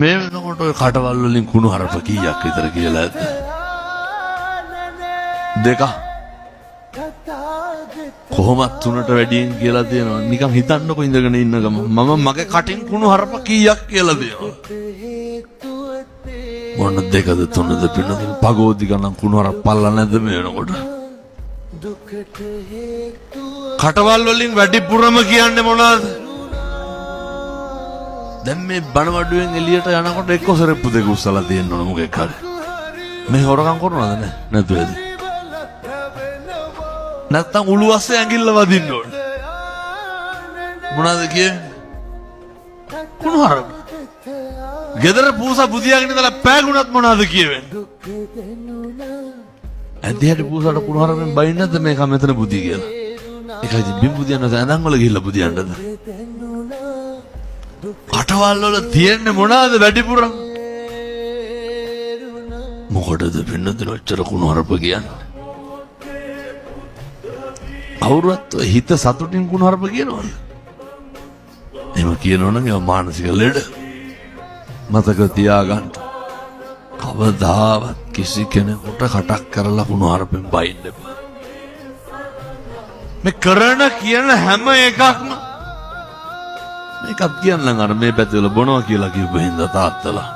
මේ වෙනකොට ඔය කටවල් වලින් කුණු හරප කීයක් විතර කියලා ඇද්ද? දෙක. කොහොමත් තුනට වැඩියෙන් කියලා තියෙනවා. නිකන් හිතන්නකො ඉඳගෙන ඉන්න ගම මම මගේ කටින් කුණු හරප කීයක් කියලා දෙනවා. මොන දෙකද තුනද පින්නද පගෝදි ගණන් කුණු හරප පල්ලා නැද්ද මේ වෙනකොට? කටවල් වලින් වැඩිපුරම කියන්නේ මොනවද? දැන් මේ බණවඩුවෙන් එළියට යනකොට එක්ක සරෙප්පු දෙක උස්සලා තියෙන්න ඕන මොකෙක් හරි. මේ හොරකම් කරනවද නැද්ද වෙද? නැත්තම් උළුවස්සේ ඇඟිල්ල වදින්න ඕන. මොනවද කියන්නේ? කුණු හරප. ගෙදර පූසා බුදියාගෙන ඉඳලා පෑගුණත් මොනවද කියවෙන්නේ? ඇද්දියට පූසාට කුණු හරපෙන් බයින්න නැද්ද මේක මෙතන බුදි කියලා? ඒකයි ඉතින් බිම් බුදියන්න ඇඳන් වල ගිහිල්ලා බුදියන්නද? කටවල් වල තියෙන්නේ මොනවාද වැඩිපුරම? මොකටද පින්නද ඔච්චර කුණු හරප කියන්නේ? අවුරුත් හිත සතුටින් කුණු හරප කියනවද? එහෙම කියනවනම් ඒ මානසික ලෙඩ. මතක තියාගන්න. කවදාවත් කිසි කෙනෙකුට කටක් කරලා කුණු හරපෙන් බයින්න එපා. මේ කරන කියන හැම එකක්ම මේකත් කියන්නම් අර මේ පැතිවල බොනවා කියලා කිව්ව හින්දා තාත්තලා.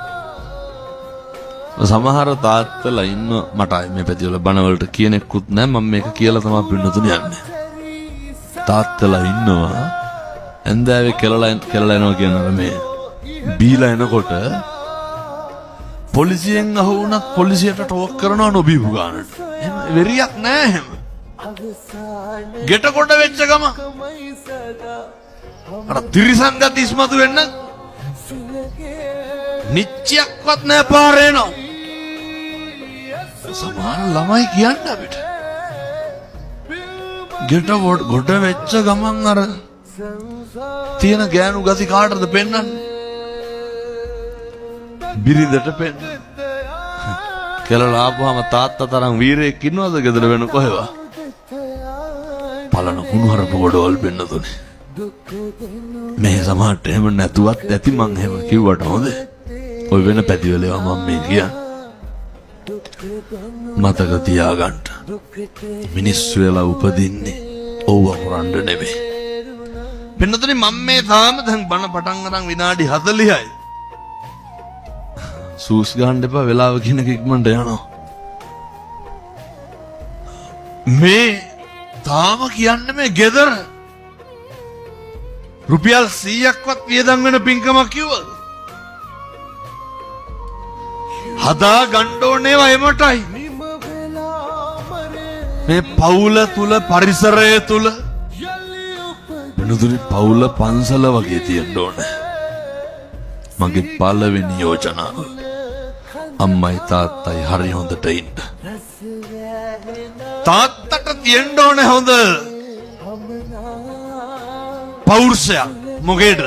සමහර තාත්තලා ඉන්න මට මේ පැතිවල බනවලට කියනෙකුත් නැහැ මම මේක කියලා තමයි පින්නතුණ යන්නේ. තාත්තලා ඉන්නවා ඇන්දෑවේ කෙලලා එනවා කියන මේ බීලා එනකොට පොලිසියෙන් අහු වුණත් පොලිසියට ටෝක් කරනවා නොබීපු ගන්නට. එහෙම වෙරියක් නැහැ එහෙම. ගෙට කොට වෙච්ච ගම අර තිරිසන් ගති ඉස්මතු වෙන්න නිච්චයක්වත් නැහැ පාරේ නෝ. සමහර ළමයි කියන්නේ අපිට ගෙට කොට වෙච්ච ගමන් අර තියෙන ගෑනු ගති කාටද පෙන්වන්නේ? බිරිඳට පෙන්න. කෙලලා ආපුවාම තාත්තා තරම් වීරයෙක් ඉන්නවද ගෙදර වෙන කොහෙවා? පලන කුණු හරප ගොඩවල් පෙන්න තුනේ. මේ සමහරට එහෙම නැතුවත් ඇති මං එහෙම කිව්වට හොඳේ. ඔය වෙන පැතිවලේවා මම මේ කියන්නේ. මතක තියාගන්න. මිනිස්සු වෙලා උපදින්නේ ඕව කරන්න නෙමෙයි. පෙන්නතුනේ මම මේ තාම දැන් බණ පටන් අරන් විනාඩි 40යි. සූස් ගන්න එපා වෙලාව කියන එක ඉක්මනට යනවා. මේ තාම කියන්නේ මේ ගෙදර රුපියල් 100ක්වත් වියදම් වෙන පින්කමක් කිව්වද? හදා ගන්න ඕනේවා එමටයි. මේ පවුල තුල පරිසරය තුල වෙනදුනි පවුල පන්සල වගේ තියෙන්න ඕනේ. මගේ පළවෙනි යෝජනාව අම්මයි තාත්තයි හරි හොඳට ඉන්න. තාත්තට තියෙන්න ඕනේ හොඳ පෞරුෂයක්. මොකේද?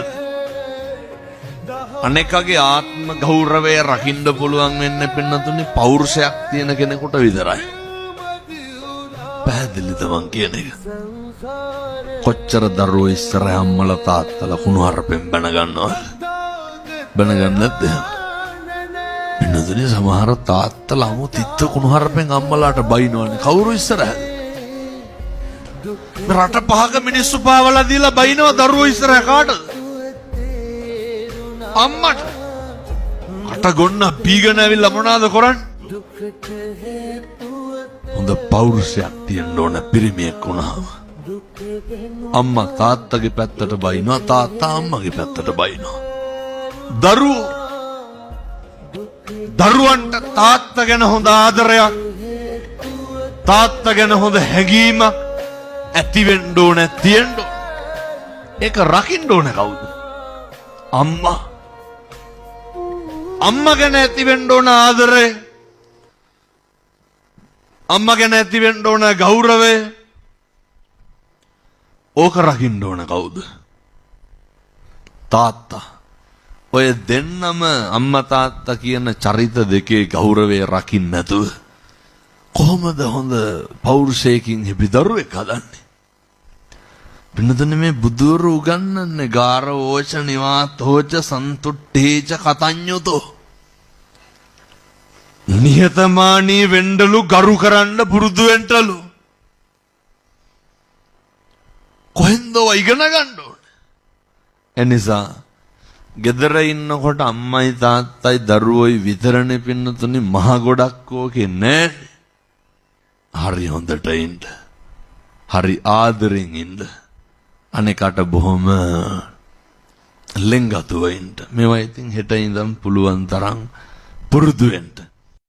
අනෙක්ගේ ආත්ම ගෞරවය රකින්න පුළුවන් වෙන්නේ පින්නතුනේ පෞරුෂයක් තියෙන කෙනෙකුට විතරයි. පැහැදිලිද මං කියන එක? කොච්චර දරුවෝ ඉස්සර අම්මලා තාත්තලා කුණු හරපෙන් බැන ගන්නවද? බැන ගන්න නැද්ද? පින්නතුනේ සමහර තාත්තලා අමු තිත්ත කුණු හරපෙන් අම්මලාට බයිනවනේ. කවුරු ඉස්සරහද? රට පහක මිනිස්සු පාවලා දීලා බයිනවා දරුවෝ ඉස්සරහ කාටද? අම්මට. අට ගොන්න පීගෙන ඇවිල්ලා මොනවාද කරන්නේ? හොඳ පෞරුෂයක් තියෙන්න ඕන පිරිමියෙක් වුණාම. අම්මා තාත්තගේ පැත්තට බයිනවා තාත්තා අම්මගේ පැත්තට බයිනවා. දරුවන්ට තාත්තා ගැන හොඳ ආදරයක් තාත්තා ගැන හොඳ හැඟීමක් ඇති වෙන්න ඕන තියෙන්න ඕන. ඒක රකින්න ඕන කවුද? අම්මා. අම්මා ගැන ඇති වෙන්න ඕන ආදරය අම්මා ගැන ඇති වෙන්න ඕන ගෞරවය ඕක රකින්න ඕන කවුද? තාත්තා. ඔය දෙන්නම අම්මා තාත්තා කියන චරිත දෙකේ ගෞරවය රකින්න නැතුව කොහොමද හොඳ පෞරුෂයකින් හිපි දරුවෙක් හදන්නේ? පින්නතුනේ මේ බුදුරු උගන්වන්නේ ගාර ඕච නිවාතෝච සන්තුට්ඨේච කතඤ්ඤුතෝ. නිහතමානී වෙන්නලු ගරු කරන්න පුරුදු වෙන්නලු. කොහෙන්ද ඉගෙන ගන්න ඕනේ? එනිසා ගෙදර ඉන්නකොට අම්මයි තාත්තයි දරුවෝයි විතරනේ පින්නතුනේ මහ ගොඩක් ඕකේ නෑ. හරි හොඳට ඉන්න. හරි ආදරෙන් ඉන්න. අනේකට බොහොම ලෙන්ගතුව ඉන්න. මේවා ඉතින් හෙට ඉඳන් පුළුවන් තරම් පුරුදු වෙන්න.